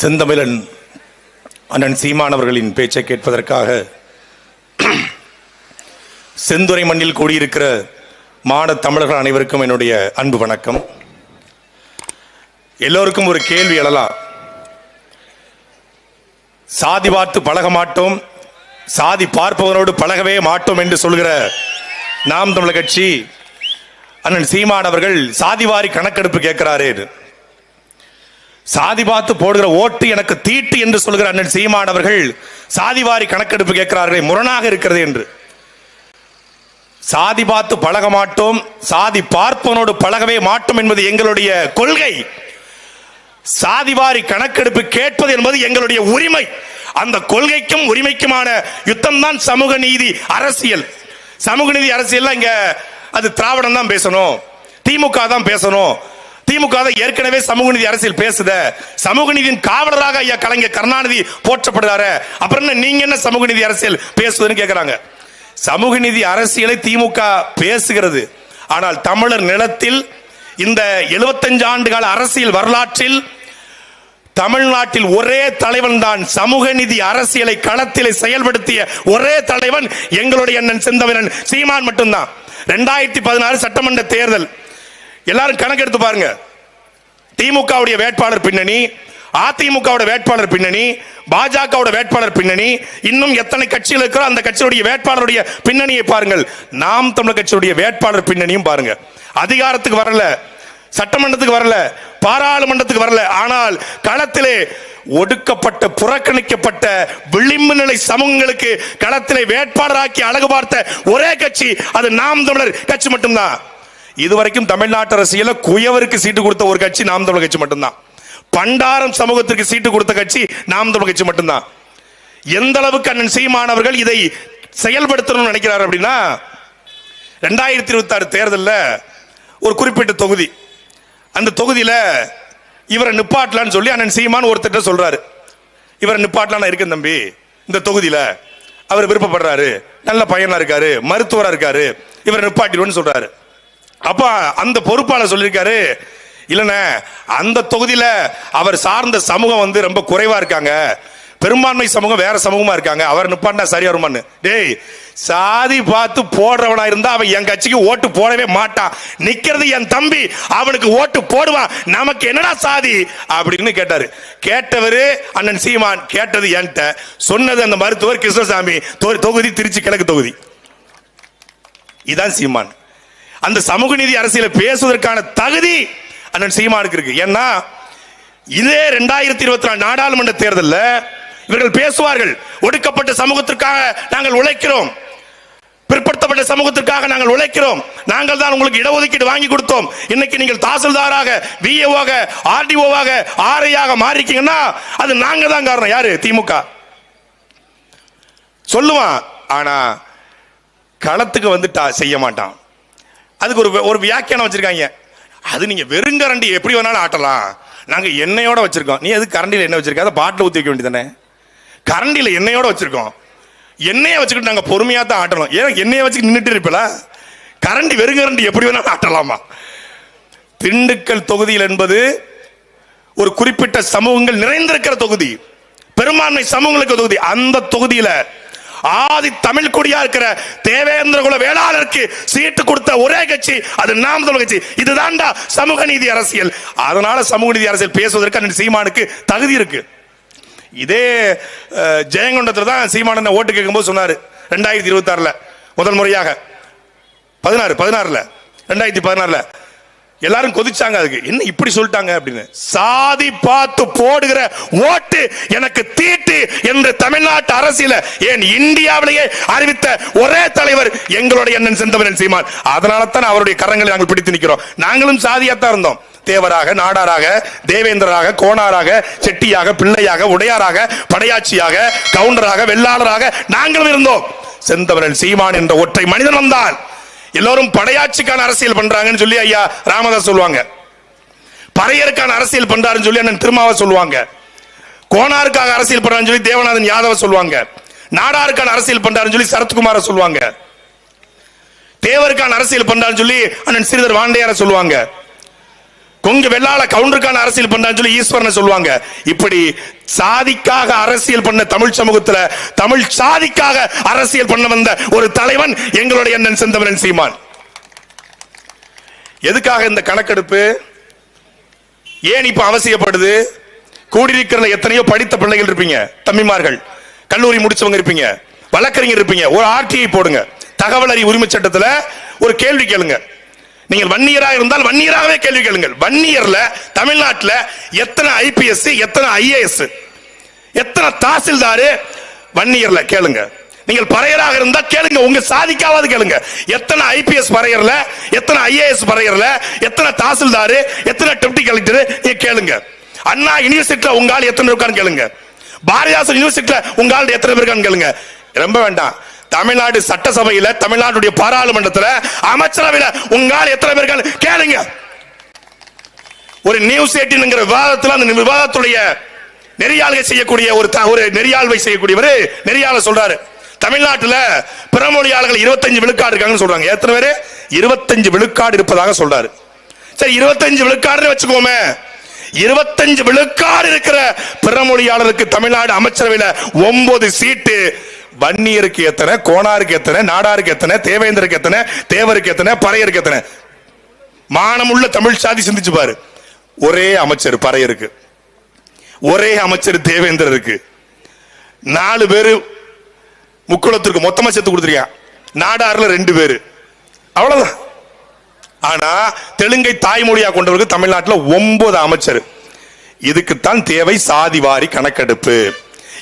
செந்தமிழன் அண்ணன் சீமான் அவர்களின் பேச்சை கேட்பதற்காக செந்துறை மண்ணில் கூடியிருக்கிற மாட தமிழர்கள் அனைவருக்கும் என்னுடைய அன்பு வணக்கம். எல்லோருக்கும் ஒரு கேள்வி எழலாம். சாதி பார்த்து பழக மாட்டோம், சாதி பார்ப்பவனோடு பழகவே மாட்டோம் என்று சொல்கிற நாம் தமிழர் கட்சி அண்ணன் சீமான் அவர்கள் சாதிவாரி கணக்கெடுப்பு கேட்கிறாரே, சாதி பார்த்து போடுகிற ஓட்டு எனக்கு தீட்டு என்று சொல்கிற அண்ணன் சீமான் அவர்கள் சாதிவாரி கணக்கெடுப்பு கேட்கிறார்களே, முரணாக இருக்கிறது என்று. சாதி பார்த்து பழக மாட்டோம், சாதி பார்ப்பவனோடு பழகவே மாட்டோம் என்பது எங்களுடைய கொள்கை. சாதிவாரி கணக்கெடுப்பு கேட்பது என்பது எங்களுடைய உரிமை. அந்த கொள்கைக்கும் உரிமைக்குமான யுத்தம் தான் சமூக நீதி அரசியல். சமூக நீதி அரசியல் இங்க அது திராவிடம் தான் பேசணும், திமுக தான் பேசணும். திமுக தான் ஏற்கனவே சமூக நீதி அரசியல் பேசுத. சமூக நீதியின் காவலராக ஐயா கலைஞர் கருணாநிதி போற்றப்படுறாரு, அப்புறம் நீங்க என்ன சமூக நீதி அரசியல் பேசுவதுன்னு கேட்கிறாங்க. சமூக நீதி அரசியலை திமுக பேசுகிறது. ஆனால் தமிழர் நிலத்தில் இந்த 75 ஆண்டுகால அரசியல் வரலாற்றில் தமிழ்நாட்டில் ஒரே தலைவன் தான் சமூக நீதி அரசியலை களத்திலே செயல்படுத்திய ஒரே தலைவன் எங்களுடைய அண்ணன் செந்தமிழன் சீமான் மட்டும்தான். 2016 சட்டமன்ற தேர்தல் எல்லாரும் கணக்கெடுத்து பாருங்க. திமுகவுடைய வேட்பாளர் பின்னணி, அதிமுக வேட்பாளர் பின்னணி, பாஜக வேட்பாளர் பின்னணி, இன்னும் எத்தனை கட்சிகள் இருக்கிறோ அந்த கட்சியுடைய வேட்பாளருடைய பின்னணியை பாருங்கள். நாம் தமிழர் கட்சியுடைய வேட்பாளர் பின்னணியும் பாருங்க. அதிகாரத்துக்கு வரல, சட்டமன்றத்துக்கு வரல, பாராளுமன்றத்துக்கு வரல, ஆனால் களத்திலே ஒடுக்கப்பட்ட புறக்கணிக்கப்பட்ட விளிம்பு நிலை சமூகங்களுக்கு களத்திலே வேட்பாளராக்கி அழகு பார்த்த ஒரே கட்சி அது நாம் தமிழர் கட்சி மட்டும்தான். இதுவரைக்கும் தமிழ்நாட்டு அரசியல குயவருக்கு சீட்டு கொடுத்த ஒரு கட்சி நாம் தமிழர் கட்சி மட்டும்தான். பண்டாரம் சமூகத்திற்கு சீட்டு கொடுத்த கட்சி நாம் தமிழர் கட்சி மட்டும்தான். எந்த அளவுக்கு அண்ணன் சீமான் அவர்கள் இதை செயல்படுத்தணும்னு நினைக்கிறார் அப்படின்னா, 2026 தேர்தலில் ஒரு குறிப்பிட்ட தொகுதி, அந்த தொகுதியில இவரை நிப்பாட்டலான்னு சொல்லி அண்ணன் சீமான் ஒருத்தட்ட சொல்றாரு. இவரை நிப்பாட்டலாம் இருக்கேன் தம்பி, இந்த தொகுதியில அவர் விருப்பப்படுறாரு, நல்ல பையனா இருக்காரு, மருத்துவரா இருக்காரு, இவரை நிப்பாட்டிடுவோன்னு சொல்றாரு. அப்ப அந்த பொறுப்பாளர் சொல்லியிருக்காரு, இல்லைண்ணே அந்த தொகுதியில அவர் சார்ந்த சமூகம் ரொம்ப குறைவா இருக்காங்க, பெரும்பான்மை சமூகம் வேற சமூகமா இருக்காங்க, அவர் நிப்பாட்டினா சரியா வருமான்னு. டேய், சாதி பார்த்து போடுறவனா இருந்தா அவன் என் கட்சிக்கு ஓட்டு போடவே மாட்டான், நிக்கிறது என் தம்பி, அவனுக்கு ஓட்டு போடுவான், நமக்கு என்னடா சாதி அப்படின்னு கேட்டாரு. கேட்டவரு அண்ணன் சீமான், கேட்டது என்கிட்ட, சொன்னது அந்த மருத்துவர் கிருஷ்ணசாமி, தொகுதி திருச்சி கிழக்கு தொகுதி. இதான் சீமான். அந்த சமூக நீதி அரசியலை பேசுவதற்கான தகுதி அண்ணன் சீமானுக்கு இருக்கு. ஏன்னா இதே 2024 நாடாளுமன்ற தேர்தலில் இவர்கள் பேசுவார்கள், ஒடுக்கப்பட்ட சமூகத்திற்காக நாங்கள் உழைக்கிறோம், பிற்படுத்தப்பட்ட சமூகத்திற்காக நாங்கள் உழைக்கிறோம், நாங்கள் தான் உங்களுக்கு இடஒதுக்கீடு வாங்கி கொடுத்தோம், இன்னைக்கு நீங்கள் தாசில்தாராக, விஏஓவாக, ஆர்டிஓவாக, ஆர்ஐயாக மாறிக்கீங்கன்னா அது நாங்க தான் காரணம். யாரு? திமுக சொல்லுவான். ஆனா களத்துக்கு வந்துட்டா செய்ய மாட்டான். அதுக்கு ஒரு வியாக்கியானம் வச்சிருக்காங்க. அது நீங்க வெறுங்கரண்டி எப்படி வேணாலும் ஆட்டலாம், நாங்க எண்ணெயோட வச்சிருக்கோம். நீ எது கரண்டியில் எண்ணெய் வச்சிருக்க? அதை பாட்டில் ஊற்றி வைக்க வேண்டியதானே. கரண்டியில் எண்ணெயோட வச்சிருக்கோம், எண்ணெயை வச்சுக்கிட்டு நாங்க பொறுமையா தான் ஆட்டணும். ஏன்னா எண்ணெயை வச்சுக்கிட்டு நின்றுட்டு இருப்பல, கரண்டி வெறுங்கரண்டி எப்படி வேணாலும் ஆட்டலாமா? திண்டுக்கல் தொகுதியில் என்பது ஒரு குறிப்பிட்ட சமூகங்கள் நிறைந்திருக்கிற தொகுதி, பெரும்பான்மை சமூகங்களுக்கு தொகுதி. அந்த தொகுதியில ஆதி தமிழ் குடியா இருக்கிற தேவேந்திர குல வேளாளருக்கு சீட்டு கொடுத்த ஒரே கட்சி அது நாம் தமிழர் கட்சி. இதுதான்டா சமூக நீதி அரசியல். அதனால சமூக நீதி அரசியல் பேசுவதற்கு அண்ணன் சீமானுக்கு தகுதி இருக்கு. இதே ஜெயங்கொண்டத்தில் தான் சீமான் ஓட்டு கேட்கும்போது சொன்னாரு 2026 முதல் முறையாக 2016 எல்லாரும் கொதிச்சாங்க. அதுக்கு என்ன இப்படி சொல்லிட்டாங்க அப்படின்னு. சாதி பார்த்து போடுகிற ஓட்டு எனக்கு தீட்டு என்று தமிழ்நாட்டு அரசியல, ஏன் இந்தியாவிலேயே அறிவித்த ஒரே தலைவர் எங்களுடைய அண்ணன் செந்தமிழன் சீமான். அதனால தான் அவருடைய கரங்களை நாங்கள் பிடித்து நிற்கிறோம். நாங்களும் சாதியாத்தான் இருந்தோம். தேவராக, நாடாராக, தேவேந்திரராக, கோணாராக, செட்டியாக, பிள்ளையாக, உடையாராக, படையாட்சியாக, கவுண்டராக, வெள்ளாளராக நாங்களும் இருந்தோம். செந்தமிழன் சீமான் என்ற ஒற்றை மனிதன் வந்தான். எல்லோரும் படையாட்சிக்கான அரசியல் பண்றாங்கன்னு சொல்லி ஐயா ராமதாஸ் சொல்லுவாங்க, பறையருக்கான அரசியல் பண்றாருன்னு சொல்லி அண்ணன் திருமாவை சொல்லுவாங்க, கோணாருக்காக அரசியல் பண்றாருன்னு சொல்லி தேவநாதன் யாதவ சொல்லுவாங்க, நாடாருக்கான அரசியல் பண்றாருன்னு சொல்லி சரத்குமார சொல்லுவாங்க, தேவருக்கான அரசியல் பண்றாருன்னு சொல்லி அண்ணன் ஸ்ரீதர் வாண்டையார சொல்லுவாங்க, கொங்கு வெள்ளாள கவுண்டருக்கான அரசியல் பண்ணான்னு சொல்லி ஈஸ்வரன் சொல்லுவாங்க. இப்படி சாதிக்காக அரசியல் பண்ண தமிழ் சமூகத்துல தமிழ் சாதிக்காக அரசியல் பண்ண வந்த ஒரு தலைவன் எங்களுடைய அண்ணன் செந்தமிழன் சீமான். எதுக்காக இந்த கணக்கெடுப்பு ஏன் இப்ப அவசியப்படுது? கூடியிருக்கிற எத்தனையோ படித்த பிள்ளைகள் இருப்பீங்க, தம்பிமார்கள், கல்லூரி முடிச்சவங்க இருப்பீங்க, வழக்கறிஞர் இருப்பீங்க. ஒரு ஆர்டிஐ போடுங்க, தகவல் அறிவு உரிமை சட்டத்தில் ஒரு கேள்வி கேளுங்க. நீங்கள் வன்னியராக இருந்தால் வன்னியராகவே கேள்வி கேளுங்கள். வன்னியர்ல தமிழ்நாட்டில் எத்தனை ஐபிஎஸ், எத்தனை ஐஏஎஸ், எத்தனை தாசில்தார் வன்னியர்ல கேளுங்க. நீங்கள் பறையராக இருந்தா கேளுங்க, உங்க சாதிக்காவது கேளுங்க. எத்தனை ஐபிஎஸ் பறையர்ல, எத்தனை ஐஏஎஸ் பறையர்ல, எத்தனை தாசில்தார், எத்தனை டெப்டி கலெக்டர் நீங்க கேளுங்க. அண்ணா யூனிவர்சிட்டியில உங்க ஆள் எத்தனை இருக்கான்னு கேளுங்க. பாரதிதாசன் யூனிவர்சிட்டியில உங்க ஆள் எத்தனை இருக்கான்னு கேளுங்க. ரொம்ப வேண்டாம், தமிழ்நாடு சட்டசபையில, தமிழ்நாட்டுடைய பாராளுமன்றத்தில், அமைச்சரவையில் உங்க ஆள் எத்தனை பேர் கேளுங்க. ஒரு நியூஸ் 18 விவாதத்தில் அந்த விவாதத்துடைய நெறியாள்கை செய்யக்கூடிய ஒரு நெறியாள்வை செய்யக்கூடியவர் நெறியாளர் சொல்றாரு, தமிழ்நாட்டில் பிறமொழியாளர்கள் 25 விழுக்காடு இருக்காங்கன்னு சொல்றாங்க. எத்தனை பேரு? 25 விழுக்காடு இருப்பதாக சொல்றாரு. சரி, 25 விழுக்காடு வச்சுக்கோமே. 25 விழுக்காடு இருக்கிற பிறமொழியாளருக்கு தமிழ்நாடு அமைச்சரவையில் 9 சீட்டு. வன்னியருக்கு எத்தனை, கோணாருக்கு எத்தனை, நாடாருக்கு எத்தனை, தேவேந்திரருக்கு எத்தனை, தேவருக்கு எத்தனை, பறையருக்கு எத்தனை? மானமுள்ள தமிழ் சாதி சிந்திச்சு பாரு. ஒரே அமைச்சர் பறையருக்கு, ஒரே அமைச்சர் தேவேந்திரருக்கு, 4 பேரு முக்குளத்திற்கு மொத்தமா சேர்த்து கொடுத்துருக்கான். நாடாறுல 2 பேரு, அவ்வளவுதான். ஆனா தெலுங்கை தாய்மொழியா கொண்டவருக்கு தமிழ்நாட்டில் 9 அமைச்சர். இதுக்குத்தான் தேவை சாதிவாரி கணக்கெடுப்பு.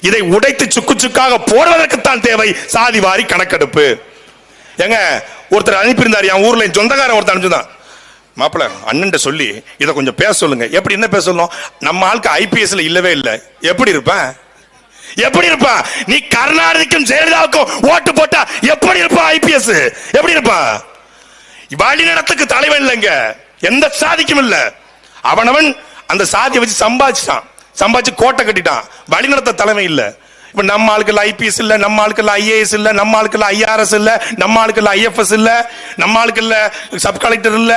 இதை உடைத்து சுக்கு சுக்காக போடுவதற்குத்தான் தேவை சாதிவாரி கணக்கெடுப்பு. எங்க ஒருத்தர் அனுப்பியிருந்தார், என் ஊர்ல சொந்தக்காரன் ஒருத்தர் அனுப்பிச்சுதான், மாப்பிள்ள அண்ணன் சொல்லி இதை கொஞ்சம் பேச சொல்லுங்க. எப்படி, என்ன பேச சொல்லணும்? நம்ம ஆளுக்கு ஐபிஎஸ்ல இல்லவே இல்லை. எப்படி இருப்பேன், எப்படி இருப்பா? நீ கருணாநிதிக்கும் ஜெயலலிதாவுக்கும் ஓட்டு போட்டா எப்படி இருப்பா? ஐபிஎஸ் எப்படி இருப்பா? வழிநடத்துக்கு தலைவன் இல்லைங்க, எந்த சாதிக்கும் இல்ல. அவனவன் அந்த சாதியை வச்சு சம்பாதிச்சான், சம்பாதிச்சு கோட்டை கட்டிட்டான். வழிநடத்த தலைமை இல்ல. இப்ப நம்ம ஆளுக்கு ஐபிஎஸ் இல்ல, நம்ம ஆளுக்கு ஐஏஎஸ் இல்ல, நம்ம ஆளுக்கு ஐஆர்எஸ் இல்ல, நம்ம ஆளுக்கு ஐஎஃப்எஸ் இல்ல, நம்ம ஆளுக்கு சப் கலெக்டர் இல்ல.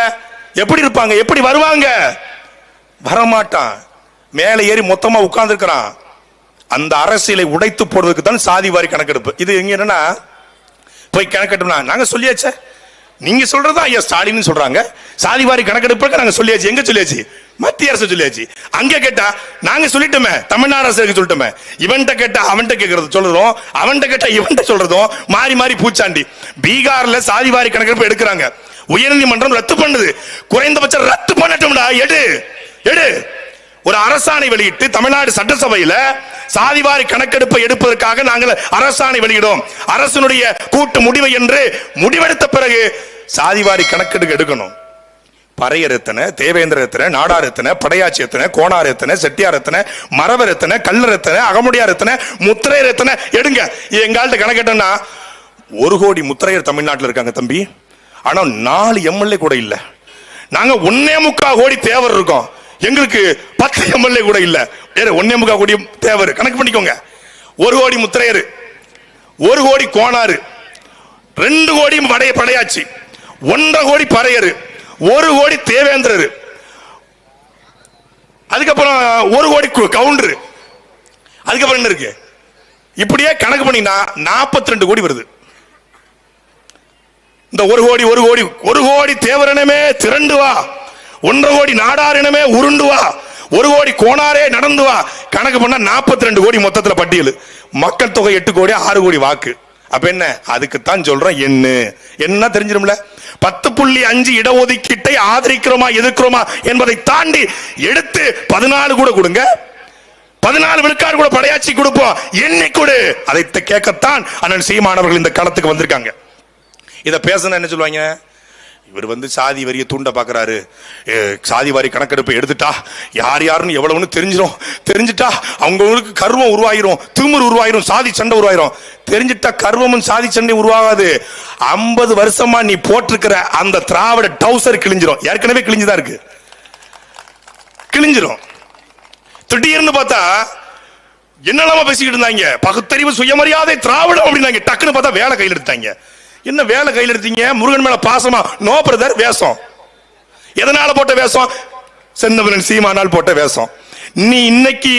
எப்படி இருப்பாங்க? எப்படி வருவாங்க? வரமாட்டான். மேல ஏறி மொத்தமா உட்கார்ந்து இருக்கிறான். அந்த அரசியலை உடைத்து போடுவதற்கு தான் சாதிவாரி கணக்கெடுப்பு. இது எங்க என்னன்னா, போய் கணக்கெடுப்பா நாங்க சொல்லியாச்சே, நீங்க சொல்றதா ஐயா ஸ்டாலின் சொல்றாங்க. சாதிவாரி கணக்கெடுப்பு நாங்க சொல்லியாச்சு. எங்க சொல்லியாச்சு? மத்திய அரசு சொல்லியாச்சு. அங்க கேட்டா நாங்க சொல்லிட்டோமே, தமிழ்நாடு அரசு சொல்லிட்டோமே. இவன்ட்ட கேட்டா அவன்கிட்ட கேட்கறது சொல்றதும், அவன்கிட்ட கேட்டா இவன்கிட்ட சொல்றதும் மாறி மாறி பூச்சாண்டி. பீகார்ல சாதிவாரி கணக்கெடுப்பு எடுக்கிறாங்க, உயர்நீதிமன்றம் ரத்து பண்ணுது. குறைந்தபட்சம் ரத்து பண்ணட்டும்டா, எடு எடு. ஒரு அரசாணை வெளியிட்டு தமிழ்நாடு சட்டசபையில சாதிவாரி கணக்கெடுப்பை எடுப்பதற்காக நாங்கள் அரசாணை வெளியிடும். அரசனுடைய கூட்டு முடிவு என்று முடிவெடுத்த பிறகு சாதிவாரி கணக்கெடுக்க எடுக்கணும். பறையர் எத்தனை, தேவேந்திர எத்தனை, நாடார் எத்தனை, படையாச்சி எத்தனை, கோணார் எத்தனை, செட்டியார் எத்தனை, மரவர் எத்தனை, கல்லர் எத்தனை, அகமுடியார் எத்தனை, முத்திரையர் எத்தனை எடுங்க. எங்கள்கிட்ட கணக்கெட்டா 1 கோடி முத்திரையர் தமிழ்நாட்டில் இருக்காங்க தம்பி. ஆனா 4 எம்எல்ஏ கூட இல்ல. நாங்க 1.25 கோடி தேவர் இருக்கோம், எங்களுக்கு 10 எம்எல்ஏ கூட இல்ல. 1.25 கோடி தேவர் கணக்கு பண்ணிக்கோங்க. 1 கோடி முத்திரையர், 1 கோடி கோணாறு, 2 கோடி படையாச்சி, 1.5 கோடி பறையர், 1 கோடி தேவேந்திரர், அதுக்கப்புறம் 1 கோடி கவுண்டர், அதுக்கப்புறம் என்ன இருக்கு? இப்படியே கணக்கு பண்ணினா 42 கோடி வருது. இந்த 1 கோடி 1 கோடி தேவரனமே திரண்டு வா, 1.5 கோடி நாடாரினமே உருண்டு வா, 1 கோடி கோணாரே நடந்து வா. கணக்கு பண்ணா 42 கோடி மொத்தத்தில் பட்டியல். மக்கள் தொகை 8 கோடி, 6 கோடி வாக்கு. அப்ப என்ன? அதுக்குத்தான் சொல்றோம் என்ன தெரிஞ்சிரும்ல. 10.5 இடஒதுக்கீட்டை ஆதரிக்கிறோமா எதிர்க்கிறோமா என்பதை தாண்டி எடுத்து 14 கூட கொடுங்க, 14 விழுக்காடு கூட படையாட்சி கொடுப்போம், எண்ணி கொடு. அதை கேட்கத்தான் அண்ணன் சீமானவர்கள் இந்த களத்துக்கு வந்திருக்காங்க. இதை பேசணும் என்ன சொல்லுவாங்க? இவர் சாதி வரியை தூண்ட பாக்குறாரு, சாதி வாரி கணக்கெடுப்பு எடுத்துட்டா யார் யாருன்னு எவ்வளவுன்னு தெரிஞ்சுட்டா அவங்களுக்கு கர்வம் உருவாயிரும், திமிரு உருவாயிரும், சாதி சண்டை உருவாயிரும். தெரிஞ்சுட்டா கர்வமும் சாதி சண்டை உருவாகாது. 50 வருஷமா நீ போட்டிருக்கிற அந்த திராவிட டவுசர் கிழிஞ்சிரும். ஏற்கனவே கிழிஞ்சுதான் இருக்கு, கிழிஞ்சிரும். திடீர்னு பார்த்தா என்னெல்லாம பேசிக்கிட்டு இருந்தாங்க, பகுத்தறிவு சுயமரியாதை திராவிடம் அப்படின்னாங்க. டக்குன்னு பார்த்தா வேலை கையில் எடுத்தாங்க. என்ன வேலை கையில் எடுத்தீங்க? முருகன் மேல பாசமா? நோ பிரதர், வேஷம். எதனால போட்ட வேஷம்? செந்தமிழன் சீமானால் போட்ட வேஷம். நீ இன்னைக்கு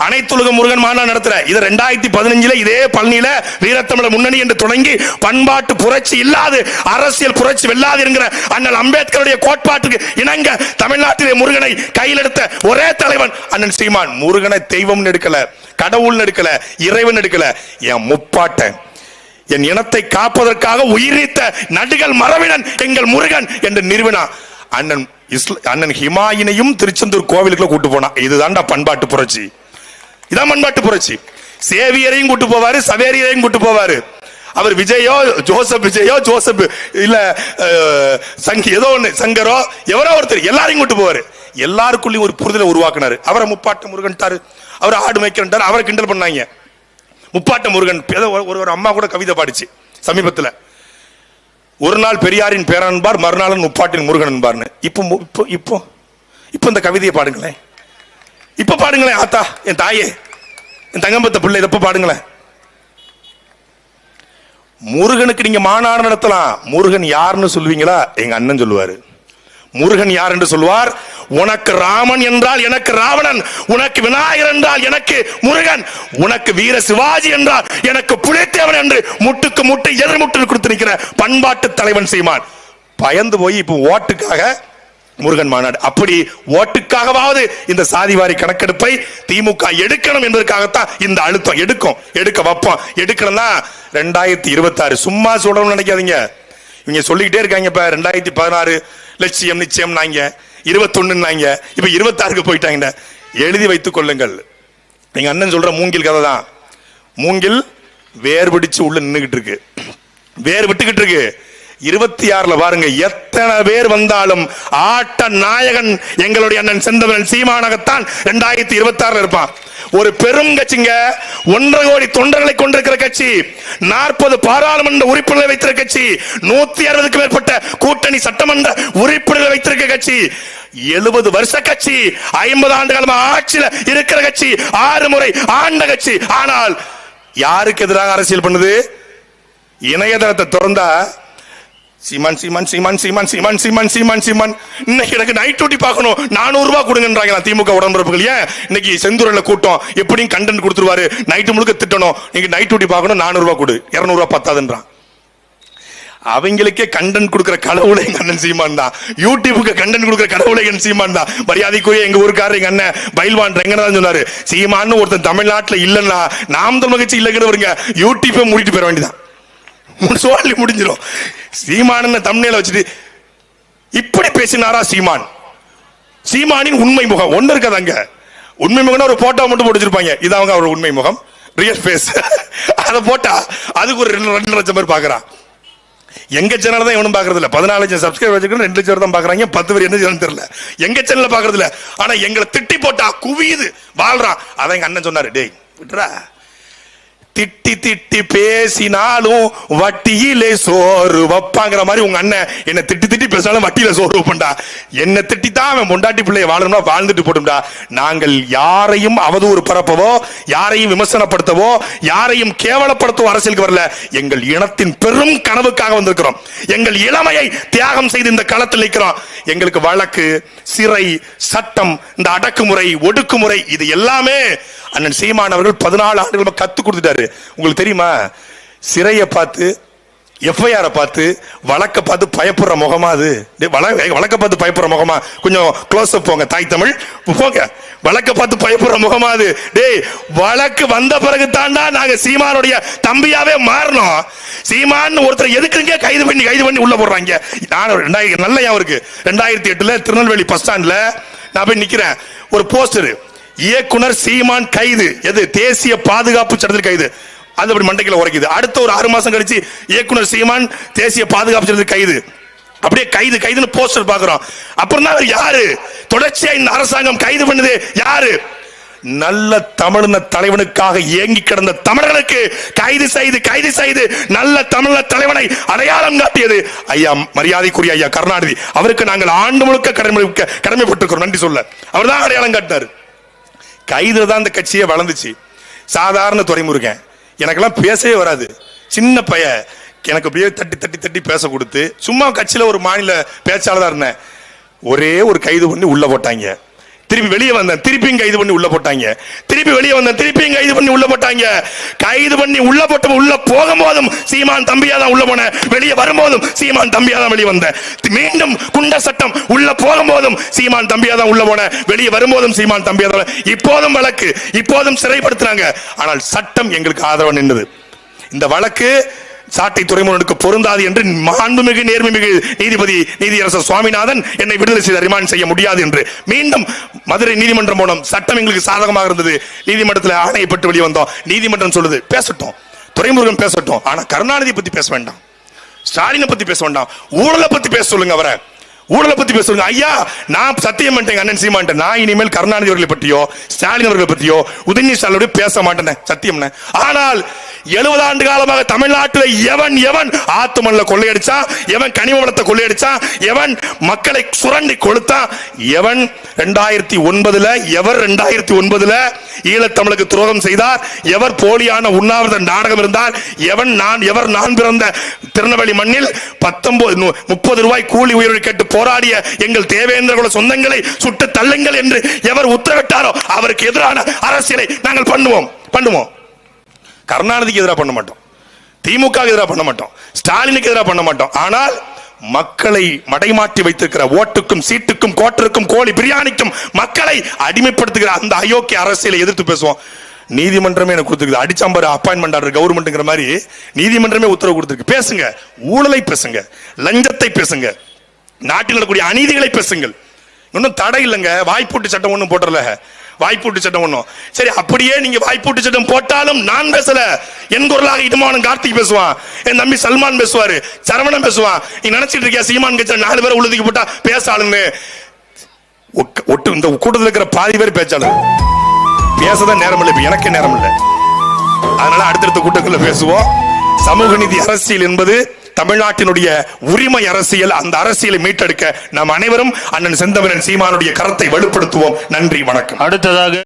அனைத்துலக முருகன் மாநாடு நடத்துற இது 2015 இதே பழனியில வீரத்தமிழர் முன்னணி என்று தொடங்கி பண்பாட்டு புரட்சி இல்லாது அரசியல் புரட்சி வெல்லாது என்கிற அண்ணல் அம்பேத்கருடைய கோட்பாட்டுக்கு இணங்க தமிழ்நாட்டிலே முருகனை கையில் எடுத்த ஒரே தலைவன் அண்ணன் சீமான். முருகனை தெய்வம் எடுக்கல, கடவுள் எடுக்கல, இறைவன் எடுக்கல, என் முப்பாட்டன், என் இனத்தை காப்பதற்காக உயிரித்த நடுகள் மரபினன் எங்கள் முருகன் என்று நிறுவனா அண்ணன் ஹிமாயினையும் திருச்செந்தூர் கோவிலுக்குள்ள கூட்டு போனா. இதுதான்டா பண்பாட்டு புரட்சி. இதான் பண்பாட்டு புரட்சி. சேவியரையும் கூட்டு போவாரு, சவேரியரையும் கூட்டு போவாரு. அவர் விஜயோ ஜோசப் இல்ல ஏதோ ஒண்ணு சங்கரோ எவரோ ஒருத்தர் எல்லாரையும் கூட்டு போவாரு. எல்லாருக்குள்ளயும் ஒரு புரிதலை உருவாக்குனாரு. அவரை முப்பாட்ட முருகன், அவர் ஆடு மேய்க்கிறார், அவரை கிண்டல் பண்ணாங்க. முப்பாட்ட முருகன் ஒரு அம்மா கூட கவிதை பாடிச்சு சமீபத்தில். ஒரு நாள் பெரியாரின் பேரன்பார், மறுநாள் முப்பாட்டின் முருகன் என்பார்னு. இப்போ இந்த கவிதையை பாடுங்களேன், இப்ப பாடுங்களேன். ஆத்தா, என் தாயே, என் தங்கம்பத்த பிள்ளை, இதப்ப பாடுங்களேன். முருகனுக்கு நீங்க மாநாடு நடத்தலாம். முருகன் யாருன்னு சொல்லுவீங்களா? எங்க அண்ணன் சொல்லுவாரு. முருகன் யார் என்று சொல்வார்? உனக்கு ராமன் என்றால் எனக்கு ராவணன், உனக்கு விநாயகர் என்றால் எனக்கு முருகன், உனக்கு வீர சிவாஜி என்றால் எனக்கு புலித்தேவன் என்று முட்டுக்கு முட்டு எதிர்முட்டு கொடுத்து நிற்கிற பண்பாட்டு தலைவன் சீமான். பயந்து போய் இப்போ ஓட்டுக்காக முருகன் மாநாடு. அப்படி ஓட்டுக்காகவாவது இந்த சாதிவாரி கணக்கெடுப்பை திமுக எடுக்கணும் என்பதற்காகத்தான் இந்த அழுத்தம். எடுக்க வைப்போம். எடுக்கணும்னா 2026. சும்மா சொல்லணும்னு நினைக்காதீங்க. இவங்க சொல்லிக்கிட்டே இருக்காங்க. இப்ப 2016 லட்சியம் நிச்சயம் நாங்க 21 இப்ப 26 போயிட்டாங்க. எழுதி வைத்துக் கொள்ளுங்கள். எங்க அண்ணன் சொல்ற மூங்கில் கதை தான். மூங்கில் வேர் பிடிச்சு உள்ள நின்னுகிட்டு இருக்கு, வேர் விட்டுக்கிட்டு இருக்கு. 26 பாருங்க, எத்தனை பேர் வந்தாலும் ஆட்ட நாயகன் எங்களுடைய அண்ணன் செந்தமிழன் சீமானாகத்தான் 2026 இருப்பான். ஒரு பெரும் கட்சிங்க, 1.5 கோடி தொண்டர்களை கொண்டிருக்கிற கட்சி, 40 பாராளுமன்ற உறுப்பினர்களை வைத்திருக்க கட்சி, 160க்கும் மேற்பட்ட கூட்டணி சட்டமன்ற உறுப்பினர்களை வைத்திருக்க கட்சி, 70 வருஷ கட்சி, 50 ஆண்டு காலமா ஆட்சியில் இருக்கிற கட்சி, 6 முறை ஆண்ட கட்சி. ஆனால் யாருக்கு எதிராக அரசியல் பண்ணுது? இணையதளத்தை திறந்தா சீமான் சீமான் சீமான் சீமான் சீமான் சீமான் சீமான் சீமான். இன்னைக்கு எனக்கு நைட் டியூட்டி பார்க்கணும், 400 ரூபாய் கொடுங்கன்றாங்க திமுக உடன்பிறப்புகள். ஏன் இன்னைக்கு செந்தூரில் கூட்டம், எப்படியும் கண்டென்ட் கொடுத்துருவாரு, நைட்டு முழுக்க திட்டணும், நீங்க நைட் டியூட்டி பார்க்கணும், 400 ரூபாய் கொடு, 200 ரூபாய் பத்தாதுன்றான். அவங்களுக்கே கண்டென்ட் கொடுக்கிற கடவுளை எங்க அண்ணன் சீமான் தான். யூடியூபுக்கு கண்டென்ட் கொடுக்கிற கடவுளை எங்க சீமான் தான். மரியாதைக்குரிய எங்க ஊருக்காரர் எங்க அண்ணன் பைல்வான் ரெங்கநாதன் சொன்னாரு, சீமான்னு ஒருத்தன் தமிழ்நாட்டில் இல்லைன்னா நாம் தமிழ் கட்சி இல்லைங்கிறவருங்க யூடியூப்பை மூடிட்டு போயிட வேண்டியதான், சொல்லி முடிஞ்சிடும். சீமான தமிழ்ல வச்சுட்டு இப்படி பேசினாரா சீமான்? சீமானின் உண்மை முகம் ஒண்ணு இருக்காதாங்க. உண்மை முகம் ஒரு போட்டோ மட்டும் போட்டு வச்சிருப்பாங்க, இது அவங்க அவர் உண்மை முகம், ரியல் ஃபேஸ். அதை போட்டா அதுக்கு ஒரு 2 லட்சம் பேர் பாக்குறான். எங்க சேனல் தான் எவனும் பாக்குறது இல்ல. 14 லட்சம் சப்ஸ்கிரைபர் வச்சிருக்கோம், 2 லட்சம் தான் பாக்குறாங்க. 10 பேர் என்ன சேனல் தெரியல, எங்க சேனல்ல பாக்குறது இல்ல. ஆனா எங்களை திட்டி போட்டா குவியுது, வாழ்றான். அதான் எங்க அண்ணன் சொன்னாரு, டேய் விட்டுறா, திட்டி திட்டி பேசினாலும் வட்டியிலே சோறு வைப்பாங்கிற மாதிரி உங்க அண்ணன் என்ன திட்டி திட்டி பேசினாலும் வட்டியில சோறு வைப்பா. என்ன திட்டித்தான் அவன் பொண்டாட்டி பிள்ளைய வாழணும்னா வாழ்ந்துட்டு போட்டும்டா. நாங்கள் யாரையும் அவதூறு பரப்பவோ, யாரையும் விமர்சனப்படுத்தவோ, யாரையும் கேவலப்படுத்தவோ அரசியலுக்கு வரல. எங்கள் இனத்தின் பெரும் கனவுக்காக வந்திருக்கிறோம். எங்கள் இளமையை தியாகம் செய்து இந்த களத்தில் நிற்கிறோம். எங்களுக்கு வழக்கு, சிறை, சட்டம், இந்த அடக்குமுறை, ஒடுக்குமுறை, இது எல்லாமே அண்ணன் சீமான் அவர்கள் 14 ஆண்டுகள் கத்து கொடுத்துட்டாரு. உங்களுக்கு தெரியுமா? சிறையை பார்த்து, எஃப்ஐஆர் பார்த்து, வழக்க பார்த்து பயப்படுற முகமா அது? வழக்க பார்த்து பயப்படுற முகமா? கொஞ்சம் க்ளோஸ் அப் போங்க, தாய் தமிழ் போங்க. வழக்க பார்த்து பயப்படுற முகமா அது? டேய், வழக்கு வந்த பிறகு தாண்டா நாங்க சீமானுடைய தம்பியாவே மாறணும். சீமான் ஒருத்தர் எதுக்குங்க கைது பண்ணி உள்ள போடுறாங்க. நான் நல்ல ஞாபகம் இருக்கு, 2008 திருநெல்வேலி பஸ் ஸ்டாண்ட்ல நான் போய் நிக்கிறேன். ஒரு போஸ்டர், இயக்குனர் சீமான் கைது, எது தேசிய பாதுகாப்பு சட்டத்தில் கைது. அது அப்படி மண்டைக்குள்ள உரைக்குது. அடுத்த ஒரு 6 மாசம் கழிச்சு இயக்குனர் சீமான் தேசிய பாதுகாப்பு சட்டத்தில் கைது. அப்படியே கைதுன்னு போஸ்டர் பாக்குறோம். அப்புறம் தான் யாரு தொடர்ச்சியா இந்த அரசாங்கம் கைது பண்ணுது? யாரு? நல்ல தமிழின தலைவனுக்காக ஏங்கி கிடந்த தமிழர்களுக்கு கைது செய்து நல்ல தமிழ தலைவனை அடையாளம் காட்டியது ஐயா, மரியாதைக்குரிய ஐயா கருணாநிதி. அவருக்கு நாங்கள் ஆண்டு முழுக்க கடமைப்பட்டிருக்கிறோம் நன்றி சொல்ல. அவர் தான் அடையாளம் காட்டினார். கைதுல தான் இந்த கட்சியே வளர்ந்துச்சு. சாதாரண துறைமுருகன், எனக்கெல்லாம் பேசவே வராது, சின்ன பையன், எனக்கு அப்படியே தட்டி பேச கொடுத்து சும்மா கட்சியில ஒரு மாநில பேச்சாளர் இருந்தேன். ஒரே ஒரு கைது பண்ணி உள்ள போட்டாங்க. திருப்பி வெளியே வந்தேன், திருப்பியும் கைது பண்ணி உள்ள போட்டாங்க. திருப்பி வெளியே வந்தேன், திருப்பியும் கைது பண்ணி உள்ள போட்டாங்க. கைது பண்ணி உள்ள போட்ட உள்ள போகும்போதும் சீமான் தம்பியா தான் உள்ள போனேன், வெளியே வரும்போதும் சீமான் தம்பியா தான் வெளியே வந்தேன். மீண்டும் குண்ட சட்டம், உள்ள போகும்போதும் சீமான் தம்பியா தான் உள்ள போனேன், வெளியே வரும்போதும் சீமான் தம்பியா தான். இப்போதும் வழக்கு, இப்போதும் சிறைப்படுத்துறாங்க. ஆனால் சட்டம் எங்களுக்கு ஆதரவு நின்றது. இந்த வழக்கு சாட்டை துறைமுகனுக்கு பொருந்தாது என்று மாண்புமிகு நேர்மைமிகு நீதியரசர் சுவாமிநாதன் என்னை விடுதலை செய்து ரிமாண்ட் செய்ய முடியாது என்று மீண்டும் மதுரை நீதிமன்றம் மூலம் சட்டம் எங்களுக்கு சாதகமாக இருந்தது. நீதிமன்றத்தில் ஆணையப்பட்டு வெளியே வந்தோம். நீதிமன்றம் சொல்லுது பேசட்டும், துரைமுருகன் பேசட்டும், ஆனா கருணாநிதி பத்தி பேச வேண்டாம், ஸ்டாலினை பத்தி பேச வேண்டாம், ஊழலை பத்தி பேச சொல்லுங்க. அவரை ஊழலை பத்தி பேசுங்க. ஐயா, நான் சத்தியம் பண்ணிட்டேன் அண்ணன் சீமான், நான் இனிமேல் கருணாநிதி அவர்களை பற்றியோ ஸ்டாலின் அவர்களை பற்றியோ உதயநிதி ஸ்டாலினோட பேச மாட்டேன், சத்தியம். ஆனால் 70 ஆண்டு காலமாக தமிழ்நாட்டில் எவன் எவன் ஆத்துமல்ல கொள்ளையடிச்சா, எவன் கனிம வளத்தை கொள்ளையடிச்சா, எவன் மக்களை சுரண்டி கொளுத்தா, எவன் 2009 எவர் 2009 ஈழத்தமிழுக்கு துரோகம் செய்தார், எவர் போலியான உண்ணாவிரத நாடகம் இருந்தார், எவர் நான் பிறந்த திருநெல்வேலி மண்ணில் 30 ரூபாய் கூலி உயர்வை கேட்டு போராடிய எங்கள் தேவேந்திர குல சொந்தங்களை சுட்டு தள்ளுங்கள் என்று எவர் உத்தரவிட்டாரோ அவருக்கு எதிரான அரசியலை நாங்கள் பண்ணுவோம். கருணாநிதிக்கு எதிராக பண்ண மாட்டோம், திமுக எதிராக பண்ண மாட்டோம், ஸ்டாலினுக்கு எதிராக பண்ண மாட்டோம். ஆனால் மக்களை மடைமாற்றி வைத்திருக்கிற ஓட்டுக்கும் சீட்டுக்கும் கோட்டருக்கும் கோழி பிரியாணிக்கும் மக்களை அடிமைப்படுத்துகிற அந்த அயோக்கிய அரசியலை எதிர்த்து பேசுவோம். நீதிமன்றமே எனக்கு கொடுத்துருக்கு, அடிச்சம்பர் அப்பாயின்மெண்ட் ஆர்டர் கவர்மெண்ட்ங்கிற மாதிரி நீதிமன்றமே உத்தரவு கொடுத்துருக்கு. பேசுங்க, ஊழலை பேசுங்க, லஞ்சத்தை பேசுங்க, நாட்டில் நடக்கக்கூடிய அநீதிகளை பேசுங்கள். இன்னும் தடை இல்லைங்க. வாய்ப்பூட்டு சட்டம் ஒன்றும் போட்டுறல, வாய்ப்பூட்டு சட்டம் ஒன்றும். சரி, அப்படியே நீங்க வாய்ப்பூட்டு சட்டம் போட்டாலும் நான் பேசல, என் குரலாக இடுமானம் கார்த்திக் பேசுவான், என் தம்பி சல்மான் பேசுவாரு, சரவணன் பேசுவான். நீ நினைச்சிட்டு இருக்கியா சீமான் கட்சியில் 4 பேரை உழுதிக்கு போட்டா பேசாளுன்னு? ஒட்டு இந்த கூட்டத்தில் இருக்கிற பாதி பேர் பேச்சாளர், பேசதான் நேரம் இல்லை. இப்ப எனக்கு நேரம் இல்லை, அதனால அடுத்தடுத்த கூட்டங்களில் பேசுவோம். சமூக நீதி அரசியல் என்பது தமிழ்நாட்டினுடைய உரிமை அரசியல். அந்த அரசியலை மீட்டெடுக்க நாம் அனைவரும் அண்ணன் செந்தமிழன் சீமானுடைய கரத்தை வலுப்படுத்துவோம். நன்றி, வணக்கம். அடுத்ததாக